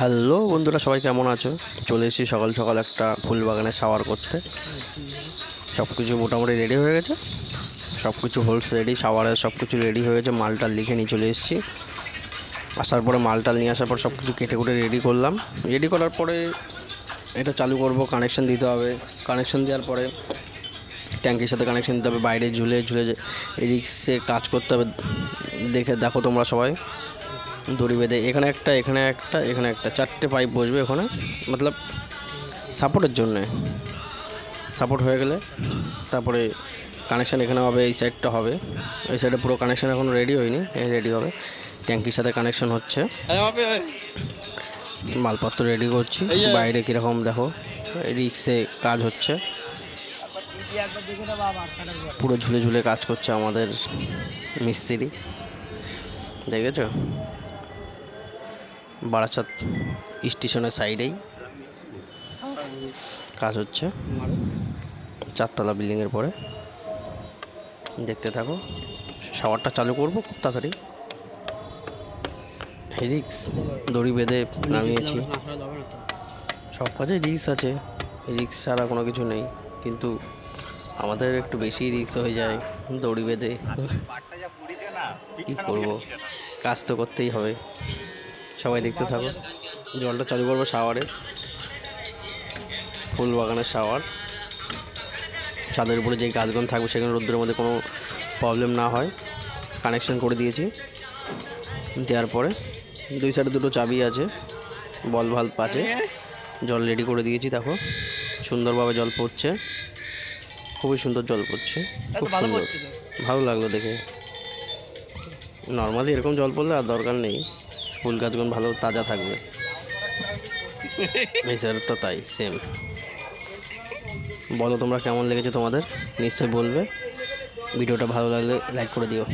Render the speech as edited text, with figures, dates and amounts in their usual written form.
Hello বন্ধুরা, সবাই কেমন আছো? চলে এসেছি সকাল সকাল একটা ফুল বাগানে শাওয়ার করতে। সব কিছু মোটামুটি রেডি হয়ে গেছে, সব কিছু হোলস রেডি, শাওয়ারের সব কিছু রেডি হয়ে গেছে। মালটাল লিখে নিয়ে চলে এসেছি। আসার পরে মালটাল নিয়ে আসার পর সব কিছু কেটে কুটে রেডি করলাম। রেডি করার পরে এটা চালু করব, কানেকশান দিতে হবে। কানেকশান দেওয়ার পরে ট্যাঙ্কির সাথে কানেকশান দিতে হবে, বাইরে ঝুলে ঝুলে রিক্সে কাজ করতে হবে। দেখো তোমরা সবাই দড়ি বেঁধে এখানে একটা, এখানে একটা, এখানে একটা, 4টে পাইপ বসবে ওখানে, মতলব সাপোর্টের জন্যে। সাপোর্ট হয়ে গেলে তারপরে কানেকশান এখানে হবে, এই সাইডটা হবে। এই সাইডে পুরো কানেকশান এখনও রেডি হয়নি, রেডি হবে। ট্যাঙ্কির সাথে কানেকশান হচ্ছে, মালপত্র রেডি করছি। বাইরে কীরকম দেখো, রিক্সে কাজ হচ্ছে, পুরো ঝুলে ঝুলে কাজ করছে আমাদের মিস্ত্রি, দেখেছো? বারাসাত স্টেশনের সাইডেই কাজ হচ্ছে, 4তলা বিল্ডিংয়ের পরে। দেখতে থাকো, শাওয়ারটা চালু করবো খুব তাড়াতাড়ি। রিক্স দড়ি বেঁধে নামিয়েছি, সব কাজে রিক্স আছে, রিক্স ছাড়া কোনো কিছু নেই। কিন্তু আমাদের একটু বেশি রিক্স হয়ে যায় দড়ি বেঁধে। কী করবো, কাজ তো করতেই হবে। সবাই দেখতে থাকো। জলটা চালু করবো শাওয়ারে, ফুল বাগানের শাওয়ার। ছাদের উপরে যেই গাছগুলো থাকবে সেখানে রোদ্দুরের মধ্যে কোনো প্রবলেম না হয়। কানেকশান করে দিয়েছি। দেওয়ার পরে দুই সাইডে দুটো চাবি আছে, বল ভাল্ব আছে। জল রেডি করে দিয়েছি, দেখো সুন্দরভাবে জল পড়ছে, খুবই সুন্দর জল পড়ছে, খুব সুন্দর, ভালো লাগলো দেখে। নর্মালি এরকম জল পড়লে আর দরকার নেই, ফুল গাছগুলো ভালো তাজা থাকবে। এই সাইডটা তাই সেম। বলো তোমরা কেমন লেগেছে তোমাদের, নিশ্চয়ই বলবে। ভিডিওটা ভালো লাগলে লাইক করে দিও।